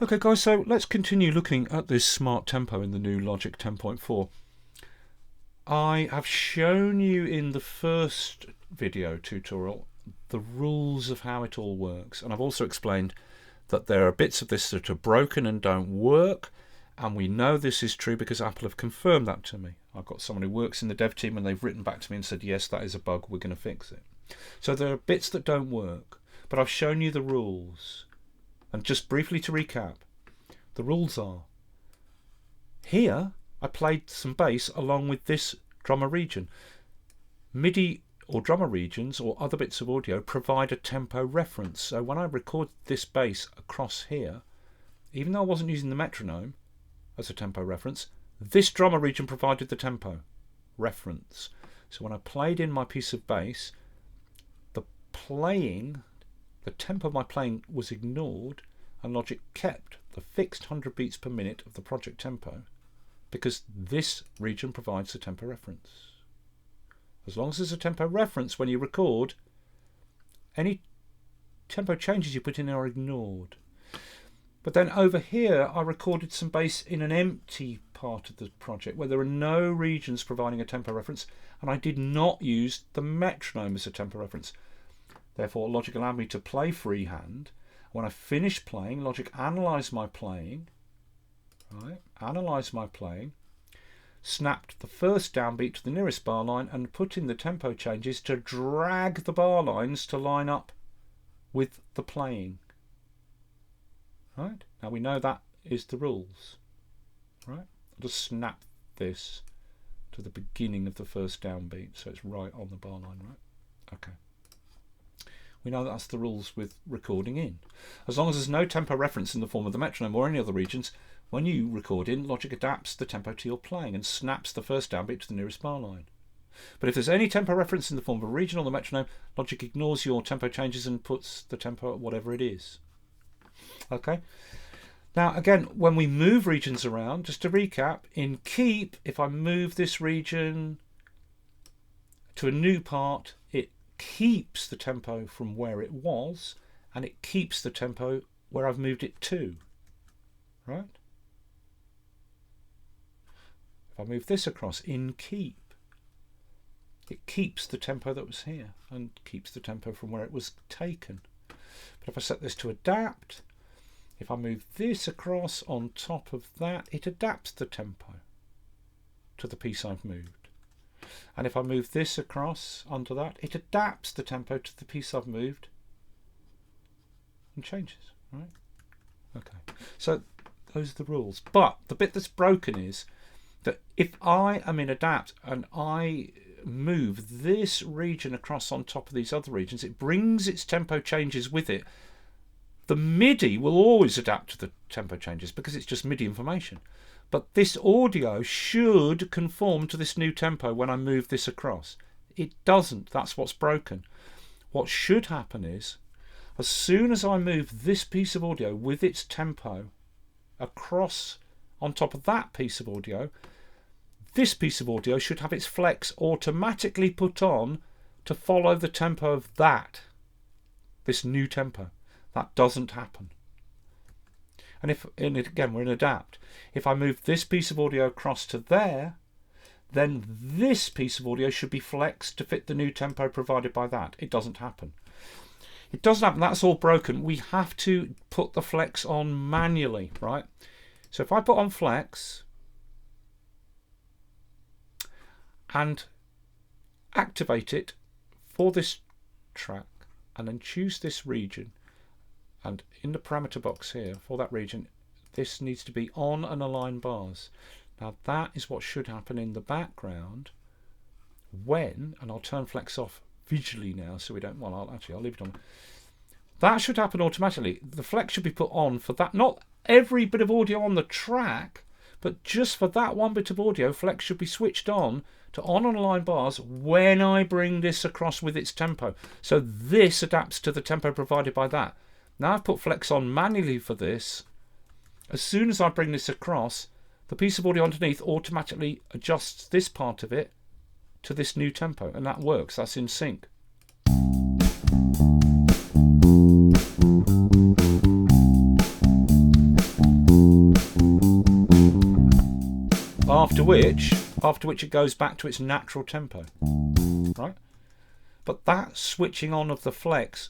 Okay guys, so let's continue looking at this smart tempo in the new Logic 10.4. I have shown you in the first video tutorial the rules of how it all works, and I've also explained that there are bits of this that are broken and don't work, and we know this is true because Apple have confirmed that to me. I've got someone who works in the dev team and they've written back to me and said yes, that is a bug, we're going to fix it. So there are bits that don't work, but I've shown you the rules. And just briefly to recap, the rules are, here I played some bass along with this drummer region. MIDI or drummer regions or other bits of audio provide a tempo reference. So when I record this bass across here, even though I wasn't using the metronome as a tempo reference, this drummer region provided the tempo reference. So when I played in my piece of bass, the tempo of my playing was ignored, and Logic kept the fixed 100 beats per minute of the project tempo because this region provides the tempo reference. As long as there's a tempo reference when you record, any tempo changes you put in are ignored. But then over here I recorded some bass in an empty part of the project where there are no regions providing a tempo reference, and I did not use the metronome as a tempo reference. Therefore Logic allowed me to play freehand. When I finished playing, Logic analysed my playing, snapped the first downbeat to the nearest bar line and put in the tempo changes to drag the bar lines to line up with the playing. Right? Now we know that is the rules. Right? I'll just snap this to the beginning of the first downbeat so it's right on the bar line, right? Okay. We know that's the rules with recording in. As long as there's no tempo reference in the form of the metronome or any other regions, when you record in, Logic adapts the tempo to your playing and snaps the first downbeat to the nearest bar line. But if there's any tempo reference in the form of a region or the metronome, Logic ignores your tempo changes and puts the tempo at whatever it is. Okay. Now again, when we move regions around, just to recap, in Keep, if I move this region to a new part, it keeps the tempo from where it was, and it keeps the tempo where I've moved it to. Right? If I move this across in Keep, it keeps the tempo that was here and keeps the tempo from where it was taken. But if I set this to Adapt, if I move this across on top of that, it adapts the tempo to the piece I've moved. And if I move this across onto that, it adapts the tempo to the piece I've moved and changes. Right? Okay. So those are the rules. But the bit that's broken is that if I am in Adapt and I move this region across on top of these other regions, it brings its tempo changes with it. The MIDI will always adapt to the tempo changes because it's just MIDI information. But this audio should conform to this new tempo when I move this across. It doesn't. That's what's broken. What should happen is, as soon as I move this piece of audio with its tempo across on top of that piece of audio, this piece of audio should have its flex automatically put on to follow the tempo of this new tempo. That doesn't happen. And again, we're in Adapt. If I move this piece of audio across to there, then this piece of audio should be flexed to fit the new tempo provided by that. It doesn't happen. It doesn't happen. That's all broken. We have to put the flex on manually, right? So if I put on flex and activate it for this track and then choose this region, and in the parameter box here for that region, this needs to be on and align bars. Now that is what should happen in the background when, and I'll turn flex off visually now so we don't, well I'll leave it on. That should happen automatically. The flex should be put on for that, not every bit of audio on the track, but just for that one bit of audio, flex should be switched on to on and align bars when I bring this across with its tempo. So this adapts to the tempo provided by that. Now I've put flex on manually for this. As soon as I bring this across, the piece of audio underneath automatically adjusts this part of it to this new tempo, and that works. That's in sync. after which it goes back to its natural tempo, right? But that switching on of the flex,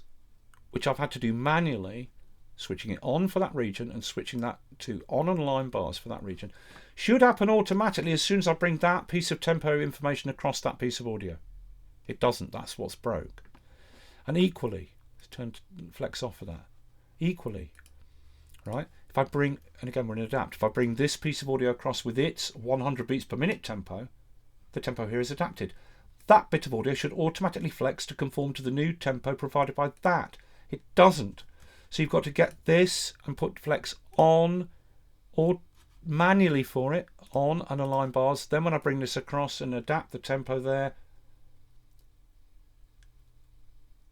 which I've had to do manually, switching it on for that region and switching that to on and line bars for that region, should happen automatically as soon as I bring that piece of tempo information across that piece of audio. It doesn't. That's what's broke. And equally, let's turn flex off for that. Equally, right? If I bring, and again we're in adapt, if I bring this piece of audio across with its 100 beats per minute tempo, the tempo here is adapted. That bit of audio should automatically flex to conform to the new tempo provided by that. It doesn't. So you've got to get this and put flex on, or manually for it, on and align bars. Then when I bring this across and adapt the tempo there,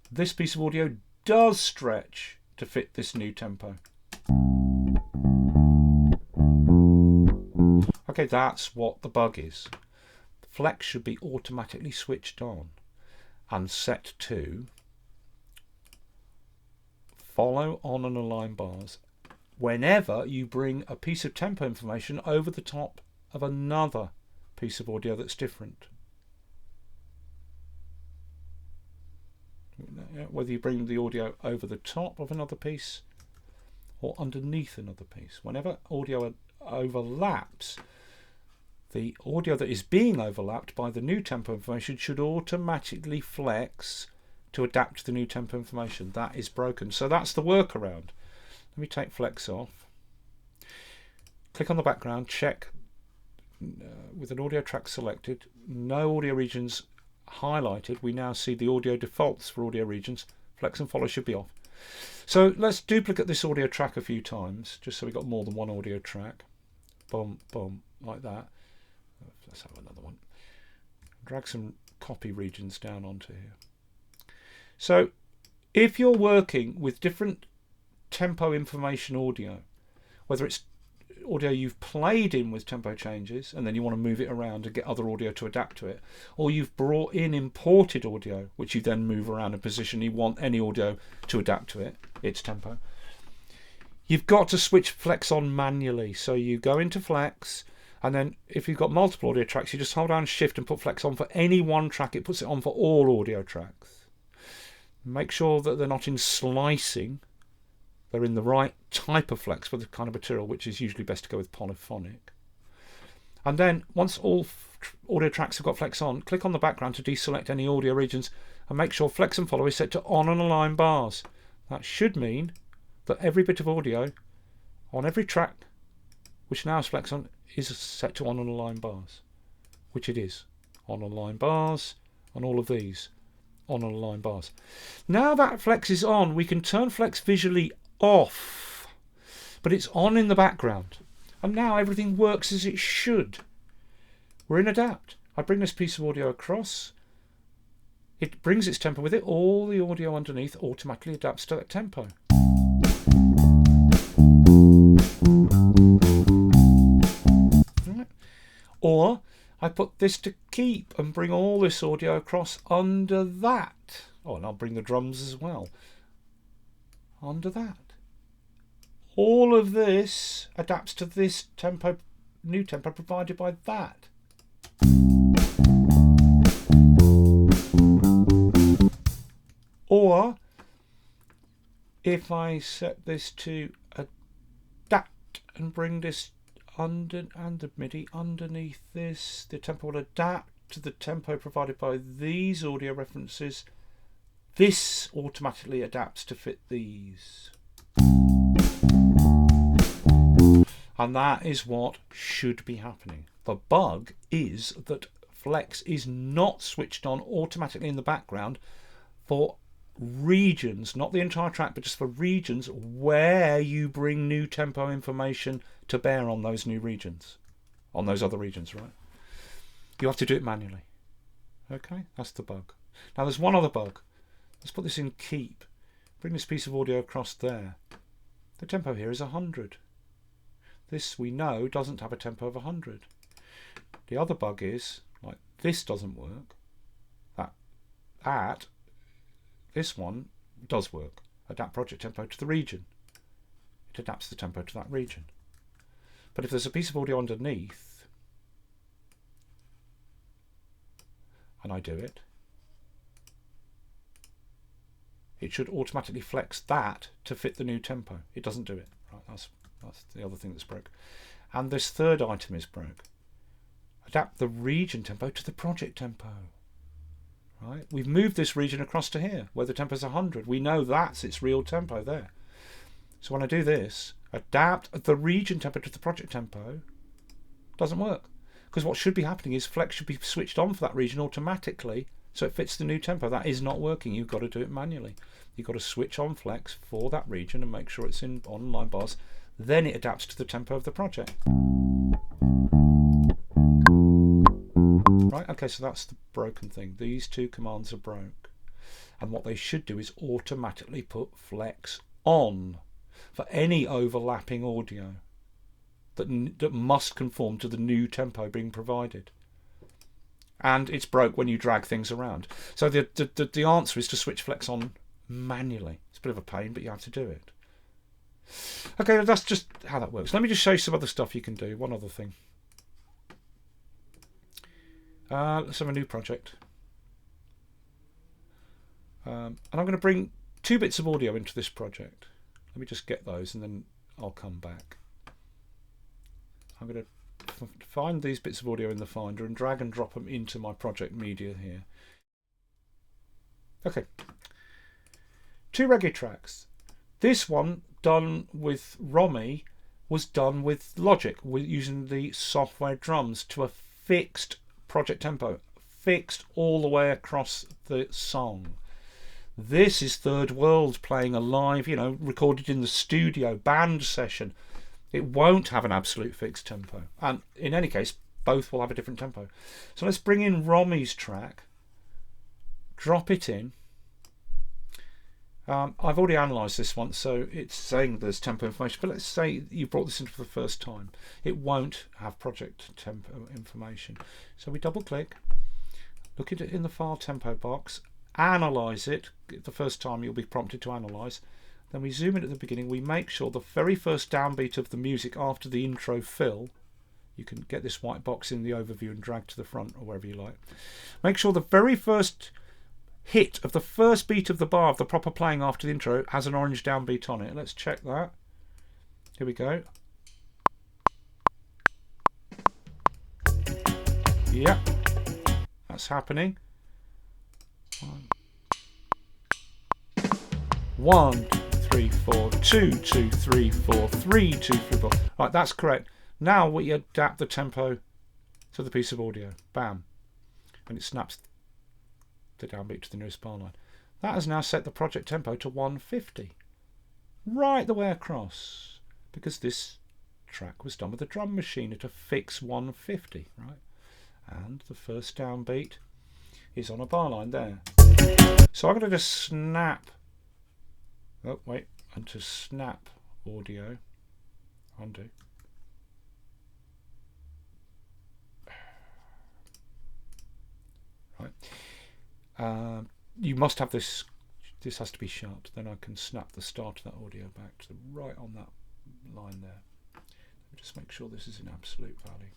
this piece of audio does stretch to fit this new tempo. Okay, that's what the bug is. The flex should be automatically switched on and set to follow on and align bars whenever you bring a piece of tempo information over the top of another piece of audio that's different. Whether you bring the audio over the top of another piece or underneath another piece. Whenever audio overlaps, the audio that is being overlapped by the new tempo information should automatically flex to adapt to the new tempo information. That is broken. So that's the workaround. Let me take flex off. Click on the background, check with an audio track selected, no audio regions highlighted. We now see the audio defaults for audio regions. Flex and follow should be off. So let's duplicate this audio track a few times, just so we've got more than one audio track. Boom, boom, like that. Let's have another one. Drag some copy regions down onto here. So if you're working with different tempo information audio, whether it's audio you've played in with tempo changes and then you want to move it around and get other audio to adapt to it, or you've brought in imported audio which you then move around and position, you want any audio to adapt to it, its tempo, you've got to switch flex on manually. So you go into flex, and then if you've got multiple audio tracks, you just hold down shift and put flex on for any one track. It puts it on for all audio tracks. Make sure that they're not in slicing. They're in the right type of flex for the kind of material, which is usually best to go with polyphonic. And then once all audio tracks have got flex on, click on the background to deselect any audio regions and make sure flex and follow is set to on and align bars. That should mean that every bit of audio on every track which now has flex on is set to on and align bars, which it is. On and align bars on all of these. On and align bars. Now that flex is on, we can turn flex visually off, but it's on in the background, and now everything works as it should. We're in adapt. I bring this piece of audio across, it brings its tempo with it, all the audio underneath automatically adapts to that tempo. Right. Or I put this to keep and bring all this audio across under that. Oh, and I'll bring the drums as well under that. All of this adapts to this tempo, new tempo provided by that. Or if I set this to adapt and bring this under and the MIDI underneath this, the tempo will adapt to the tempo provided by these audio references. This automatically adapts to fit these. And that is what should be happening. The bug is that flex is not switched on automatically in the background for regions, not the entire track, but just for regions where you bring new tempo information to bear on those new regions, on those other regions, right? You have to do it manually. Okay, that's the bug. Now there's one other bug. Let's put this in keep. Bring this piece of audio across there. The tempo here is 100. This, we know, doesn't have a tempo of 100. The other bug is, like, this doesn't work. This one does work. Adapt project tempo to the region. It adapts the tempo to that region. But if there's a piece of audio underneath, and I do it, it should automatically flex that to fit the new tempo. It doesn't do it. Right, that's the other thing that's broke. And this third item is broke. Adapt the region tempo to the project tempo. Right? We've moved this region across to here, where the tempo is 100. We know that's its real tempo there. So when I do this, adapt the region tempo to the project tempo, doesn't work. Because what should be happening is flex should be switched on for that region automatically, so it fits the new tempo. That is not working. You've got to do it manually. You've got to switch on flex for that region and make sure it's on line bars. Then it adapts to the tempo of the project. Right, okay, so that's the broken thing. These two commands are broke. And what they should do is automatically put flex on for any overlapping audio that must conform to the new tempo being provided. And it's broke when you drag things around. So the answer is to switch flex on manually. It's a bit of a pain, but you have to do it. Okay, that's just how that works. Let me just show you some other stuff you can do. One other thing. Let's have a new project. And I'm going to bring 2 bits of audio into this project. Let me just get those and then I'll come back. I'm going to find these bits of audio in the Finder and drag and drop them into my project media here. Okay. 2 reggae tracks. This one, done with Romy, was done with Logic, using the software drums to a fixed project tempo, fixed all the way across the song. This is Third World playing a live, recorded in the studio band session. It won't have an absolute fixed tempo, and in any case both will have a different tempo. So let's bring in Romy's track, drop it in. I've already analysed this one, so it's saying there's tempo information, but let's say you brought this in for the first time. It won't have project tempo information. So we double click, look at it in the file tempo box, analyse it. The first time you'll be prompted to analyse. Then we zoom in at the beginning. We make sure the very first downbeat of the music after the intro fill, you can get this white box in the overview and drag to the front or wherever you like. Make sure the very first hit of the first beat of the bar of the proper playing after the intro has an orange downbeat on it. Let's check that. Here we go. Yeah, that's happening. 1, 3, 4, 2, 2, 3, 4, 3, 2, 3, 4. Right, that's correct. Now we adapt the tempo to the piece of audio. Bam. And it snaps the downbeat to the nearest bar line. That has now set the project tempo to 150. Right the way across. Because this track was done with a drum machine at a fixed 150. Right. And the first downbeat is on a bar line there. So I'm going to just snap. Oh, wait. And to snap audio. Undo. Right. You must have this. This has to be sharp. Then I can snap the start of that audio back to the right on that line there. Just make sure this is in absolute value.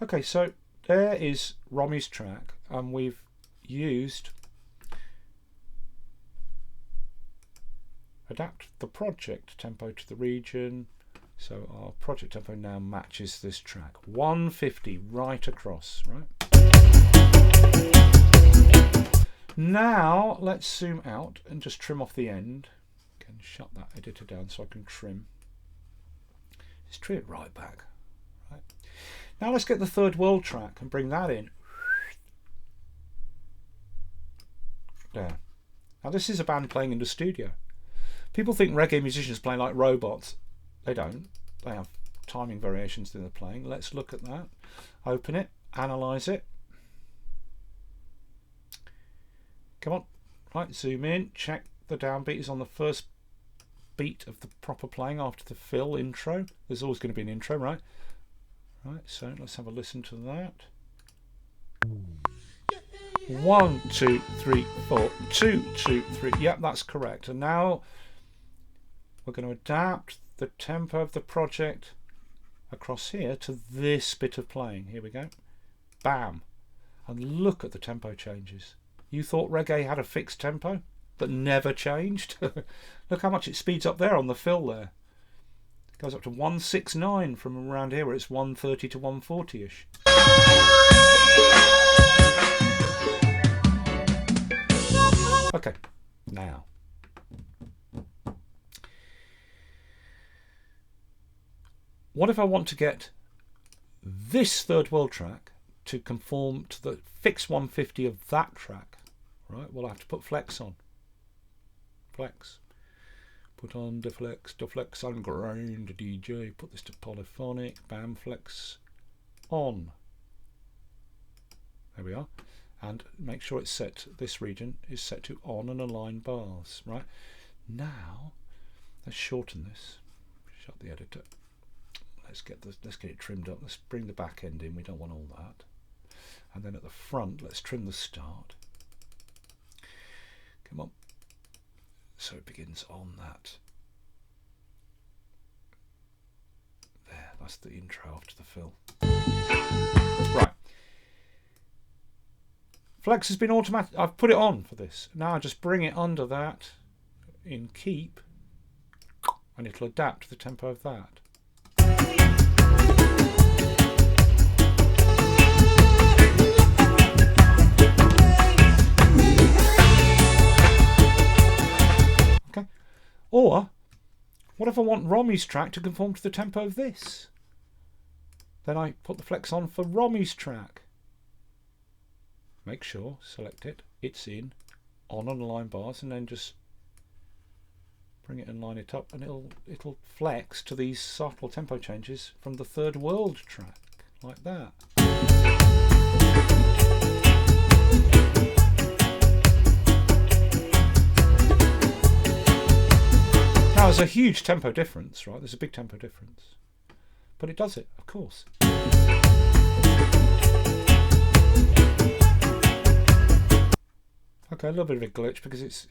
Okay, so there is Romy's track, and we've used adapt the project tempo to the region. So our project tempo now matches this track. 150 right across, right? Now let's zoom out and just trim off the end. Can shut that editor down so I can trim. Just trim it right back. Right. Now let's get the Third World track and bring that in. There. Now this is a band playing in the studio. People think reggae musicians play like robots. They don't. They have timing variations that they're playing. Let's look at that. Open it, analyse it. Come on. Right, zoom in, check the downbeat is on the first beat of the proper playing after the fill intro. There's always going to be an intro, right? Right, so let's have a listen to that. 1, 2, 3, 4, 2, 2, 3. Yep, that's correct. And now we're going to adapt the tempo of the project across here to this bit of playing. Here we go. Bam. And look at the tempo changes. You thought reggae had a fixed tempo that never changed? Look how much it speeds up there on the fill there. It goes up to 169 from around here where it's 130 to 140-ish. Okay, now. What if I want to get this third world track to conform to the fixed 150 of that track? Right, well I have to put flex on. Flex. Put on deflex unground DJ. Put this to polyphonic. Bam, flex on. There we are. And make sure it's set, this region is set to on and align bars. Right, now let's shorten this. Shut the editor. Let's get it trimmed up. Let's bring the back end in. We don't want all that. And then at the front, let's trim the start. Come on. So it begins on that. There, that's the intro after the fill. Right. Flex has been automatic. I've put it on for this. Now I just bring it under that in keep, and it'll adapt to the tempo of that. Okay. Or what if I want Rommy's track to conform to the tempo of this? Then I put the flex on for Rommy's track. Make sure, select it, it's in, on and align bars, and then just bring it and line it up, and it'll flex to these subtle tempo changes from the third world track, like that. Now there's a huge tempo difference, right? There's a big tempo difference, but it does it, of course. Okay, a little bit of a glitch because it's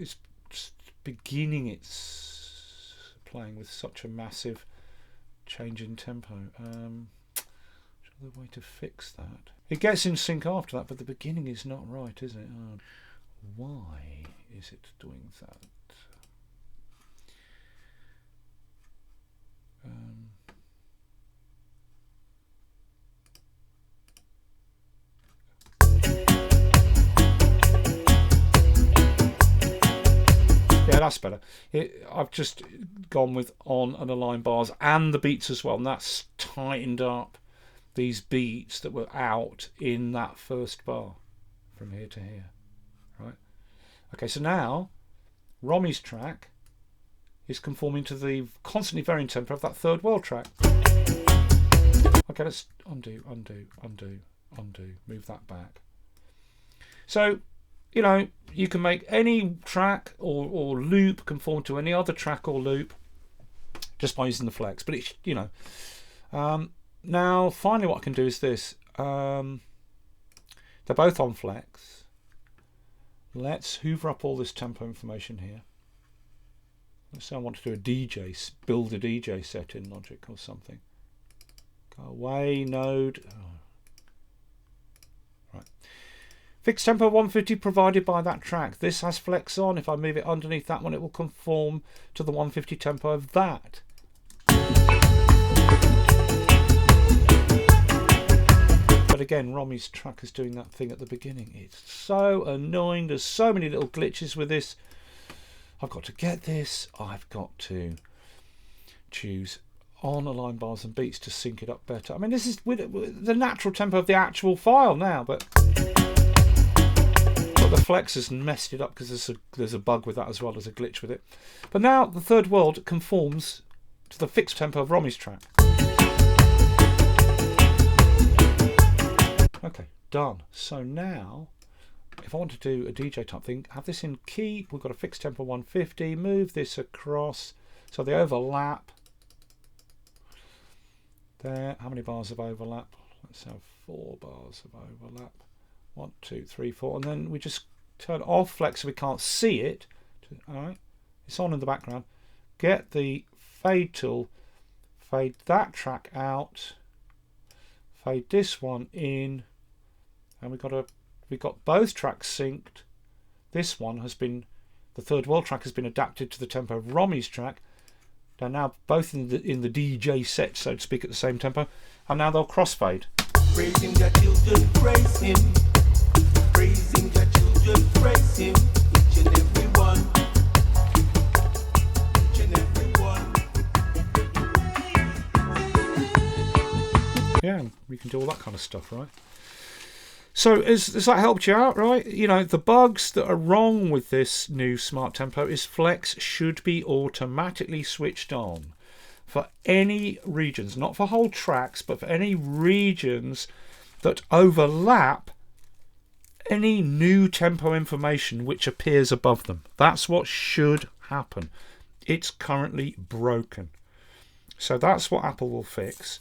just beginning its playing with such a massive change in tempo. The way to fix that. It gets in sync after that, but the beginning is not right, is it? Why is it doing that? Yeah, that's better. I've just gone with on and align bars and the beats as well, and that's tightened up these beats that were out in that first bar from here to here. Right. Okay, so now Rommy's track is conforming to the constantly varying tempo of that third world track. Okay, let's undo, move that back. So, you know, you can make any track or loop conform to any other track or loop just by using the flex. But it's, you know, now finally what I can do is this. They're both on flex. Let's hoover up all this tempo information here. Let's say I want to do a DJ, build a DJ set in Logic or something. Go away, node. Oh. Right. Fixed tempo 150 provided by that track. This has flex on. If I move it underneath that one, it will conform to the 150 tempo of that. But again, Rommy's track is doing that thing at the beginning. It's so annoying. There's so many little glitches with this. I've got to get this. I've got to choose on align bars and beats to sync it up better. I mean, this is with the natural tempo of the actual file now, but the flex has messed it up because there's a bug with that as well. There's a glitch with it. But now the third world conforms to the fixed tempo of Rommy's track. Okay, done. So now, if I want to do a DJ type thing, have this in keep. We've got a fixed tempo 150. Move this across so they overlap. There. How many bars of overlap? Let's have 4 bars of overlap. 1, 2, 3, 4, and then we just turn off flex so we can't see it. All right, it's on in the background. Get the fade tool, fade that track out, fade this one in, and we've got to We've got both tracks synced. This one has been, the third world track has been adapted to the tempo of Romy's track. They're now both in the DJ set, so to speak, at the same tempo, and now they'll crossfade. Praising your children, praise him. Praising your children, praise him. Each and every one. Each and every one. Yeah, we can do all that kind of stuff, right? So has that helped you out, right? You know, the bugs that are wrong with this new Smart Tempo is Flex should be automatically switched on for any regions, not for whole tracks, but for any regions that overlap any new tempo information which appears above them. That's what should happen. It's currently broken. So that's what Apple will fix.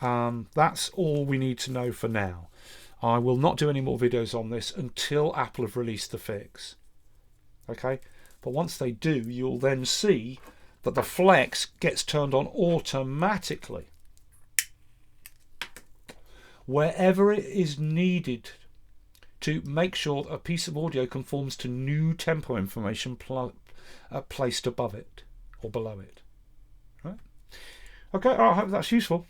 That's all we need to know for now. I will not do any more videos on this until Apple have released the fix. Okay? But once they do, you'll then see that the Flex gets turned on automatically wherever it is needed to make sure that a piece of audio conforms to new tempo information placed above it or below it. Right? Okay, I hope that's useful.